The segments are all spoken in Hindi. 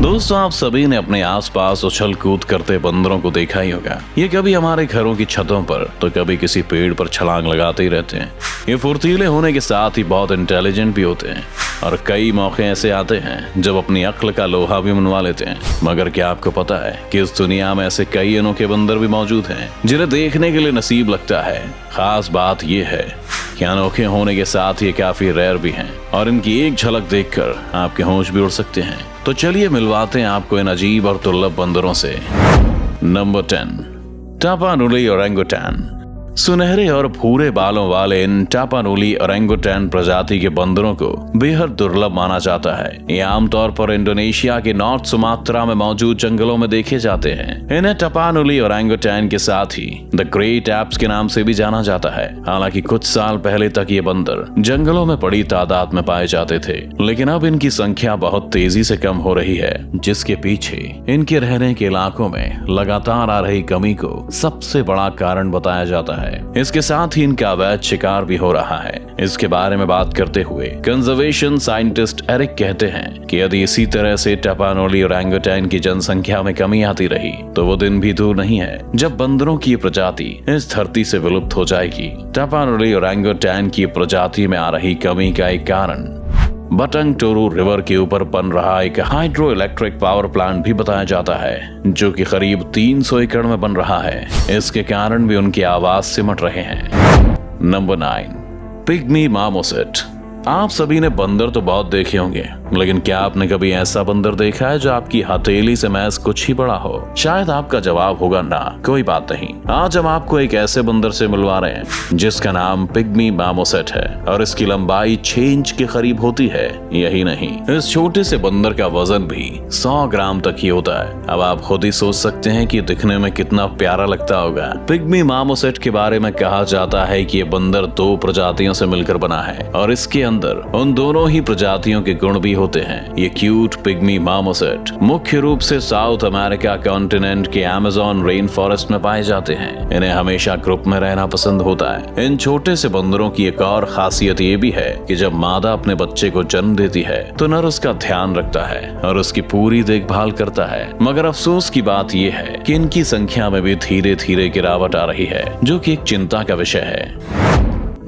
दोस्तों, आप सभी ने अपने आसपास उछल कूद करते बंदरों को देखा ही होगा। ये कभी हमारे घरों की छतों पर तो कभी किसी पेड़ पर छलांग लगाते ही रहते हैं। ये फुर्तीले होने के साथ ही बहुत इंटेलिजेंट भी होते हैं और कई मौके ऐसे आते हैं जब अपनी अक्ल का लोहा भी मनवा लेते हैं। मगर क्या आपको पता है कि इस दुनिया में ऐसे कई अनोखे बंदर भी मौजूद हैं जिन्हें देखने के लिए नसीब लगता है। खास बात ये है कि अनोखे होने के साथ ये काफी रेयर भी हैं और इनकी एक झलक देखकर आपके होश भी उड़ सकते हैं। तो चलिए मिलवाते हैं आपको इन अजीब और दुर्लभ बंदरों से। Number 10, Tapanuli orangutan. सुनहरे और भूरे बालों वाले इन टापानुली ओरंगुटान प्रजाति के बंदरों को बेहद दुर्लभ माना जाता है। ये आमतौर पर इंडोनेशिया के नॉर्थ सुमात्रा में मौजूद जंगलों में देखे जाते हैं। इन्हें टापानुली ओरंगुटान के साथ ही द ग्रेट एप्स के नाम से भी जाना जाता है। हालांकि कुछ साल पहले तक ये बंदर जंगलों में बड़ी तादाद में पाए जाते थे, लेकिन अब इनकी संख्या बहुत तेजी से कम हो रही है, जिसके पीछे इनके रहने के इलाकों में लगातार आ रही कमी को सबसे बड़ा कारण बताया जाता है। इसके साथ ही इनका अवैध शिकार भी हो रहा है। इसके बारे में बात करते हुए कंजर्वेशन साइंटिस्ट एरिक कहते हैं कि यदि इसी तरह से टापानुली ओरंगुटान की जनसंख्या में कमी आती रही तो वो दिन भी दूर नहीं है जब बंदरों की प्रजाति इस धरती से विलुप्त हो जाएगी। टापानुली ओरंगुटान की प्रजाति में आ रही कमी का एक कारण बटंग टोरू रिवर के ऊपर बन रहा एक हाइड्रो इलेक्ट्रिक पावर प्लांट भी बताया जाता है, जो कि करीब 300 एकड़ में बन रहा है। इसके कारण भी उनके आवास सिमट रहे हैं। Number 9, pygmy marmoset. आप सभी ने बंदर तो बहुत देखे होंगे, लेकिन क्या आपने कभी ऐसा बंदर देखा है जो आपकी हथेली से महज कुछ ही बड़ा हो? शायद आपका जवाब होगा ना। कोई बात नहीं, आज हम आपको एक ऐसे बंदर से मिलवा रहे हैं जिसका नाम पिग्मी मार्मोसेट है और इसकी लंबाई 6 इंच के करीब होती है। यही नहीं, इस छोटे से बंदर का वजन भी 100 ग्राम तक ही होता है। अब आप खुद ही सोच सकते हैं कि दिखने में कितना प्यारा लगता होगा। पिग्मी मार्मोसेट के बारे में कहा जाता है कि ये बंदर 2 प्रजातियों से मिलकर बना है और इसके अंदर उन दोनों ही प्रजातियों के गुण भी होते हैं। ये क्यूट पिग्मी मार्मोसेट मुख्य रूप से साउथ अमेरिका कॉन्टिनेंट के अमेज़न रेन फॉरेस्ट में पाए जाते हैं। इन्हें हमेशा ग्रुप में रहना पसंद होता है। इन छोटे से बंदरों की एक और खासियत ये भी है कि जब मादा अपने बच्चे को जन्म देती है तो नर उसका ध्यान रखता है और उसकी पूरी देखभाल करता है। मगर अफसोस की बात यह है कि इनकी संख्या में भी धीरे धीरे गिरावट आ रही है, जो कि एक चिंता का विषय है।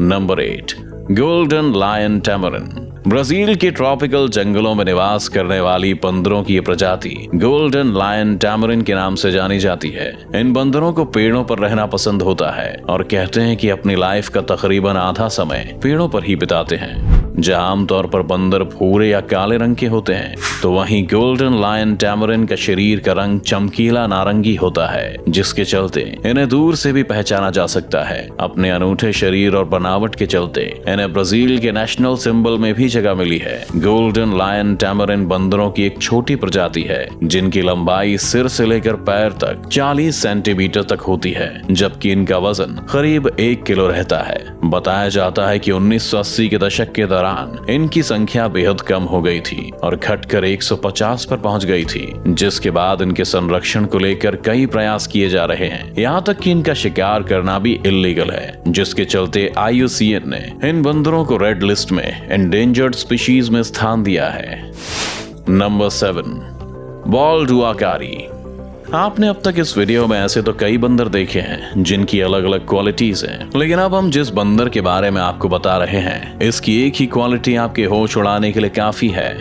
Number 8, golden lion tamarin. Brazil के ट्रॉपिकल जंगलों में निवास करने वाली बंदरों की ये प्रजाति गोल्डन लायन टैमरिन के नाम से जानी जाती है। इन बंदरों को पेड़ों पर रहना पसंद होता है और कहते हैं कि अपनी लाइफ का तकरीबन आधा समय पेड़ों पर ही बिताते हैं। जहां आमतौर पर बंदर भूरे या काले रंग के होते हैं, तो वहीं गोल्डन लायन टैमरिन का शरीर का रंग चमकीला नारंगी होता है, जिसके चलते इन्हें दूर से भी पहचाना जा सकता है। अपने अनूठे शरीर और बनावट के चलते इन्हें ब्राजील के नेशनल सिंबल में भी जगह मिली है। गोल्डन लायन टैमरिन बंदरों की एक छोटी प्रजाति है जिनकी लंबाई सिर से लेकर पैर तक 40 सेंटीमीटर तक होती है, जबकि इनका वजन करीब 1 किलो रहता है। बताया जाता है कि 1980 के दशक के दौरान इनकी संख्या बेहद कम हो गई थी और घटकर 150 पर पहुंच गई थी, जिसके बाद इनके संरक्षण को लेकर कई प्रयास किए जा रहे हैं। यहाँ तक कि इनका शिकार करना भी इल्लीगल है, जिसके चलते IUCN ने इन बंदरों को रेड लिस्ट में एंडेंजर्ड स्पीशीज में स्थान दिया है। Number 7, bald uakari. आपने अब तक इस वीडियो में ऐसे तो कई बंदर देखे हैं जिनकी अलग अलग क्वालिटीज हैं, लेकिन अब हम जिस बंदर के बारे में आपको बता रहे हैं, इसकी एक ही क्वालिटी आपके होश उड़ाने के लिए काफी है।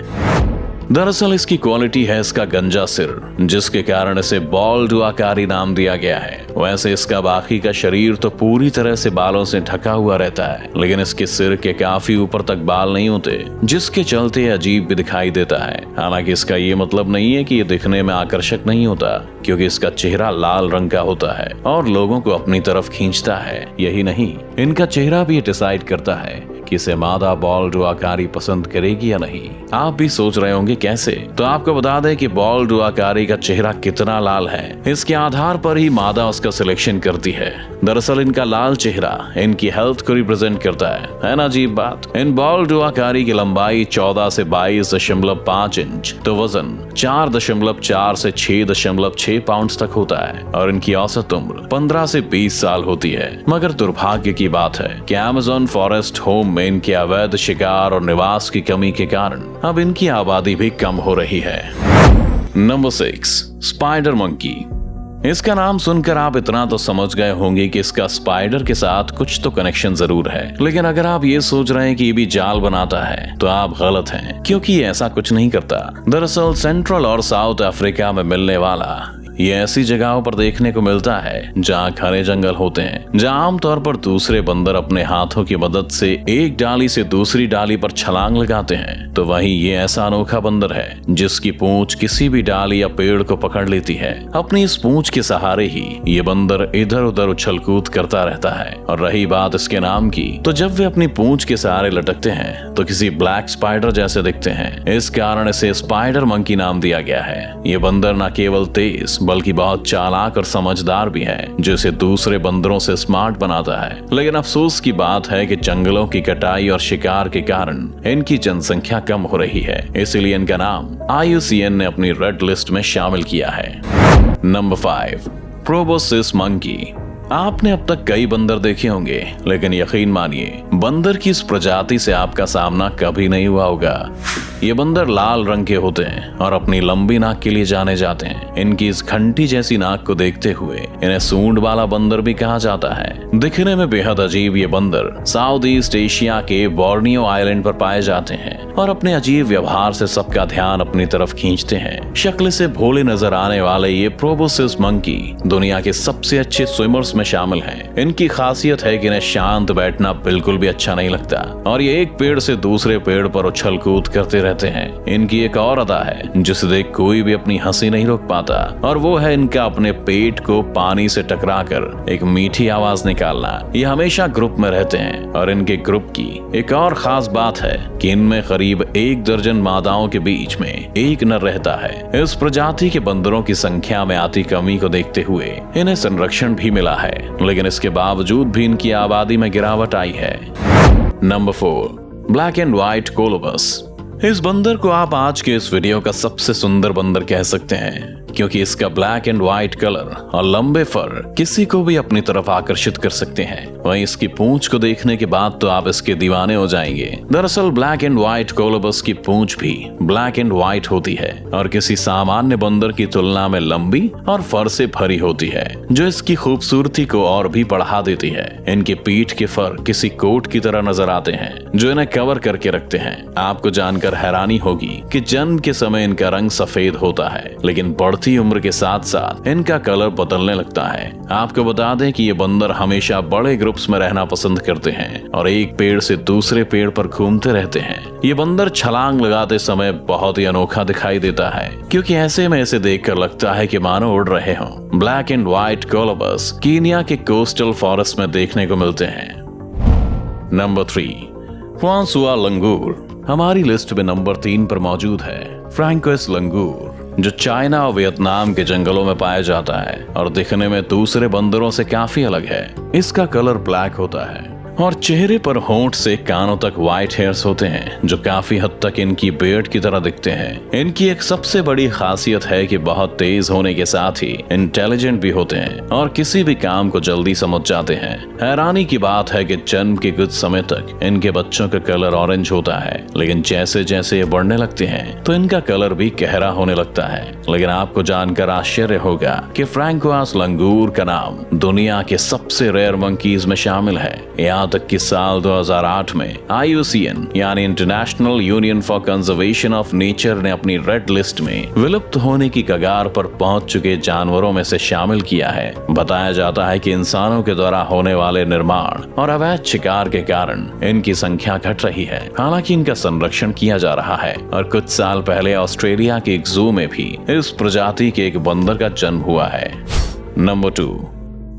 दरअसल इसकी क्वालिटी है इसका गंजा सिर, जिसके कारण इसे बॉल्ड हुआकारी नाम दिया गया है। वैसे इसका बाकी का शरीर तो पूरी तरह से बालों से ढका हुआ रहता है, लेकिन इसके सिर के काफी ऊपर तक बाल नहीं होते, जिसके चलते अजीब भी दिखाई देता है। हालांकि इसका ये मतलब नहीं है कि ये दिखने में आकर्षक नहीं होता, क्योंकि इसका चेहरा लाल रंग का होता है और लोगों को अपनी तरफ खींचता है। यही नहीं, इनका चेहरा भी डिसाइड करता है कि इसे मादा बॉल्ड हुआकारी पसंद करेगी या नहीं। आप भी सोच रहे होंगे कैसे, तो आपको बता दें कि बॉल्ड हुआकारी का चेहरा कितना लाल है, इसके आधार पर ही मादा उसका सिलेक्शन करती है। दरअसल इनका लाल चेहरा इनकी हेल्थ को रिप्रेजेंट करता है ना अजीब बात। इन बॉल्ड हुआकारी की लंबाई 14 से 22.5 इंच, तो वजन 4.4 से 6.6 पाउंड तक होता है और इनकी औसत उम्र 15 से 20 साल होती है। मगर दुर्भाग्य की बात है कि अमेज़न फॉरेस्ट होम में इनके अवैध शिकार और निवास की कमी के कारण अब इनकी आबादी भी कम हो रही है। Number 6, spider monkey. इसका नाम सुनकर आप इतना तो समझ गए होंगे कि इसका स्पाइडर के साथ कुछ तो कनेक्शन जरूर है, लेकिन अगर आप ये सोच रहे हैं कि ये भी जाल बनाता है तो आप गलत हैं, क्योंकि ये ऐसा कुछ नहीं करता। दरअसल सेंट्रल और साउथ अफ्रीका में मिलने वाला ये ऐसी जगहों पर देखने को मिलता है जहाँ घने जंगल होते हैं, जहाँ आमतौर पर दूसरे बंदर अपने हाथों की मदद से एक डाली से दूसरी डाली पर छलांग लगाते हैं। तो वहीं ये ऐसा अनोखा बंदर है जिसकी पूंछ किसी भी डाली या पेड़ को पकड़ लेती है। अपनी इस पूंछ के सहारे ही ये बंदर इधर उधर उछल कूद करता रहता है। और रही बात इसके नाम की, तो जब वे अपनी पूंछ के सहारे लटकते हैं तो किसी ब्लैक स्पाइडर जैसे दिखते हैं। इस कारण इसे स्पाइडर मंकी नाम दिया गया है। ये बंदर न केवल तेज बल्कि बहुत चालाक और समझदार भी है, जो इसे दूसरे बंदरों से स्मार्ट बनाता है। लेकिन अफसोस की बात है कि जंगलों की कटाई और शिकार के कारण इनकी जनसंख्या कम हो रही है, इसीलिए इनका नाम IUCN ने अपनी रेड लिस्ट में शामिल किया है। Number 5, proboscis monkey. आपने अब तक कई बंदर देखे होंगे, लेकिन यकीन मानिए बंदर की इस प्रजाति से आपका सामना कभी नहीं हुआ होगा। ये बंदर लाल रंग के होते हैं और अपनी लंबी नाक के लिए जाने जाते हैं। इनकी इस घंटी जैसी नाक को देखते हुए इन्हें सूंड वाला बंदर भी कहा जाता है। दिखने में बेहद अजीब ये बंदर साउथ ईस्ट एशिया के बोर्नियो आइलैंड पर पाए जाते हैं और अपने अजीब व्यवहार से सबका ध्यान अपनी तरफ खींचते हैं। शक्ल से भोले नजर आने वाले ये प्रोबोसिस मंकी दुनिया के सबसे अच्छे स्विमर्स में शामिल हैं। इनकी खासियत है कि इन्हें शांत बैठना बिल्कुल भी अच्छा नहीं लगता और ये एक पेड़ से दूसरे पेड़ पर उछल कूद करते रहते हैं। इनकी एक और अदा है जिसे देख कोई भी अपनी हंसी नहीं रोक पाता, और वो है इनका अपने पेट को पानी से टकराकर एक मीठी आवाज निकालना। ये हमेशा ग्रुप में रहते हैं और इनके ग्रुप की एक और खास बात है कि इनमें करीब 1 दर्जन मादाओं के बीच में एक नर रहता है। इस प्रजाति के बंदरों की संख्या में आती कमी को देखते हुए इन्हें संरक्षण भी मिला है, लेकिन इसके बावजूद भी इनकी आबादी में गिरावट आई है। Number 4, black and white colobus. इस बंदर को आप आज के इस वीडियो का सबसे सुंदर बंदर कह सकते हैं, क्योंकि इसका ब्लैक एंड व्हाइट कलर और लंबे फर किसी को भी अपनी तरफ आकर्षित कर सकते हैं। वहीं इसकी पूंछ को देखने के बाद तो आप इसके दीवाने हो जाएंगे। दरअसल ब्लैक एंड व्हाइट कोलोबस की पूंछ भी ब्लैक एंड व्हाइट होती है और किसी सामान्य बंदर की तुलना में लंबी और फर से भरी होती है, जो इसकी खूबसूरती को और भी बढ़ा देती है। इनके पीठ के फर किसी कोट की तरह नजर आते हैं जो इन्हें कवर करके रखते हैं। आपको जानकर हैरानी होगी कि जन्म के समय इनका रंग सफेद होता है, लेकिन बढ़ती उम्र के साथ साथ इनका कलर बदलने लगता है। आपको बता दें कि ये बंदर हमेशा बड़े ग्रुप्स में रहना पसंद करते हैं और एक पेड़ से दूसरे पेड़ पर घूमते रहते हैं। ये बंदर छलांग लगाते समय बहुत ही अनोखा दिखाई देता है, क्योंकि ऐसे में इसे देखकर लगता है कि मानो उड़ रहे हों। Black and white colobus Kenya के कोस्टल फॉरेस्ट में देखने को मिलते हैं। नंबर 3, फ्रांसुआ लंगूर। हमारी लिस्ट में नंबर 3 पर मौजूद है फ्रैंकोइस लंगूर, जो चाइना और वियतनाम के जंगलों में पाया जाता है और दिखने में दूसरे बंदरों से काफी अलग है। इसका कलर ब्लैक होता है और चेहरे पर होंठ से कानों तक व्हाइट हेयर्स होते हैं, जो काफी हद तक इनकी बियर्ड की तरह दिखते हैं। इनकी एक सबसे बड़ी खासियत है कि बहुत तेज होने के साथ ही इंटेलिजेंट भी होते हैं और किसी भी काम को जल्दी समझ जाते हैं। हैरानी की बात है कि जन्म के कुछ समय तक इनके बच्चों का कलर ऑरेंज होता है, लेकिन जैसे जैसे ये बढ़ने लगते हैं तो इनका कलर भी गहरा होने लगता है। लेकिन आपको जानकर आश्चर्य होगा कि फ्रैंकोइस लंगूर का नाम दुनिया के सबसे रेयर मंकीज में शामिल है। यहाँ तक कि साल 2008 में IUCN यानी international union for conservation of nature ने अपनी रेड लिस्ट में विलुप्त होने की कगार पर पहुंच चुके जानवरों में से शामिल किया है। बताया जाता है कि इंसानों के द्वारा होने वाले निर्माण और अवैध शिकार के कारण इनकी संख्या घट रही है। हालांकि इनका संरक्षण किया जा रहा है और कुछ साल पहले ऑस्ट्रेलिया के एक जू में भी इस प्रजाति के एक बंदर का जन्म हुआ है। Number 2,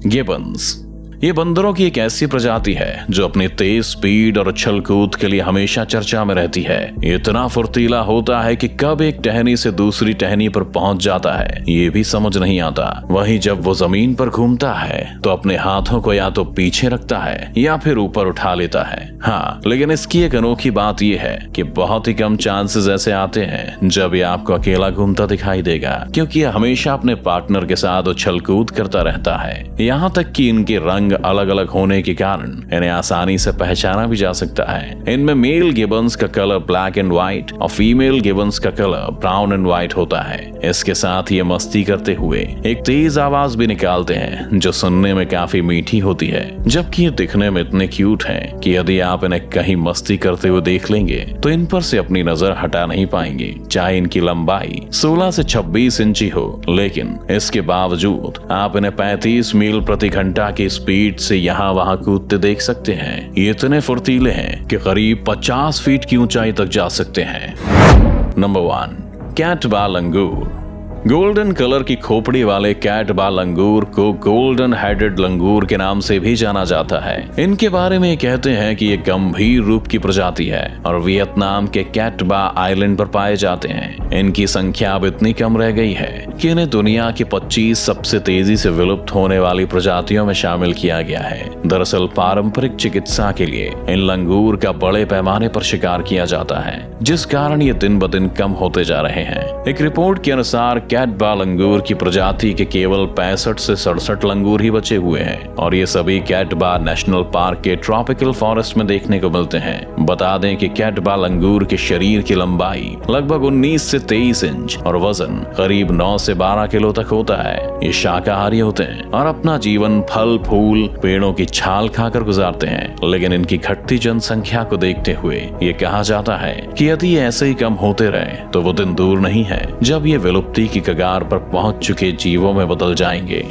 Gibbons. ये बंदरों की एक ऐसी प्रजाति है जो अपनी तेज स्पीड और उछल कूद के लिए हमेशा चर्चा में रहती है। ये इतना फुर्तीला होता है कि कब एक टहनी से दूसरी टहनी पर पहुंच जाता है ये भी समझ नहीं आता। वहीं जब वो जमीन पर घूमता है तो अपने हाथों को या तो पीछे रखता है या फिर ऊपर उठा लेता है। हाँ, लेकिन इसकी एक अनोखी बात यह है कि बहुत ही कम चांसेस ऐसे आते हैं जब ये आपको अकेला घूमता दिखाई देगा, क्योंकि ये हमेशा अपने पार्टनर के साथ उछल कूद करता रहता है। यहाँ तक कि इनके रंग रंग अलग अलग होने के कारण इन्हें आसानी से पहचाना भी जा सकता है। इनमें मेल गिबन्स का कलर ब्लैक एंड व्हाइट और फीमेल गिबन्स का कलर ब्राउन एंड व्हाइट होता है। इसके साथ ये मस्ती करते हुए एक तेज आवाज भी निकालते हैं जो सुनने में काफी मीठी होती है, जबकि ये दिखने में इतने क्यूट हैं कि यदि आप इन्हें कहीं मस्ती करते हुए देख लेंगे तो इन पर से अपनी नजर हटा नहीं पाएंगे। चाहे इनकी लंबाई 16 से 26 इंची हो, लेकिन इसके बावजूद आप इन्हें 35 मील प्रति घंटा की स्पीड से यहाँ वहाँ कूदते देख सकते हैं। ये इतने फुर्तीले हैं कि करीब 50 फीट की ऊंचाई तक जा सकते हैं। नंबर 1, कैटबा लंगूर। गोल्डन कलर की खोपड़ी वाले कैटबा लंगूर को गोल्डन हेडेड लंगूर के नाम से भी जाना जाता है। इनके बारे में कहते हैं कि ये गंभीर रूप की प्रजाति है और वियतनाम के कैटबा आइलैंड पर पाए जाते हैं। इनकी संख्या अब इतनी कम रह गई है कि इन्हें दुनिया की 25 सबसे तेजी से विलुप्त होने वाली प्रजातियों में शामिल किया गया है। दरअसल पारंपरिक चिकित्सा के लिए इन लंगूर का बड़े पैमाने पर शिकार किया जाता है, जिस कारण ये दिन ब दिन कम होते जा रहे हैं। एक रिपोर्ट के अनुसार कैटबा लंगूर की प्रजाति के केवल 65 से 67 लंगूर ही बचे हुए हैं और ये सभी कैटबा नेशनल पार्क के ट्रॉपिकल फॉरेस्ट में देखने को मिलते हैं। बता दें कि कैटबा लंगूर के शरीर की लंबाई लगभग 19 से 23 इंच और वजन करीब 9 से 12 किलो तक होता है। ये शाकाहारी होते हैं और अपना जीवन फल फूल पेड़ों की छाल खाकर गुजारते हैं, लेकिन इनकी घटती जनसंख्या को देखते हुए ये कहा जाता है कि यदि ये ऐसे ही कम होते रहे तो वो दिन दूर नहीं है जब ये विलुप्ति की कगार पर पहुंच चुके जीवों में बदल जाएंगे।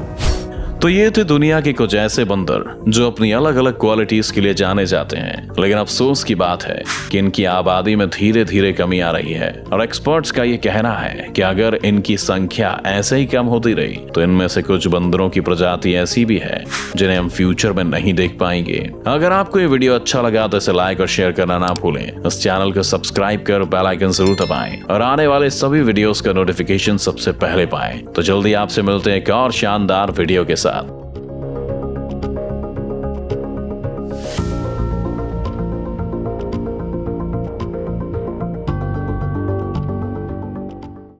तो ये थे दुनिया के कुछ ऐसे बंदर जो अपनी अलग अलग क्वालिटीज के लिए जाने जाते हैं, लेकिन अफसोस की बात है कि इनकी आबादी में धीरे धीरे कमी आ रही है और एक्सपर्ट्स का ये कहना है कि अगर इनकी संख्या ऐसे ही कम होती रही तो इनमें से कुछ बंदरों की प्रजाति ऐसी भी है जिन्हें हम फ्यूचर में नहीं देख पाएंगे। अगर आपको ये वीडियो अच्छा लगा तो इसे लाइक और शेयर करना ना भूलें। इस चैनल को सब्सक्राइब कर बेल आइकन जरूर दबाएं और आने वाले सभी वीडियोस का नोटिफिकेशन सबसे पहले पाएं। तो जल्दी आपसे मिलते हैं एक और शानदार वीडियो के साथ।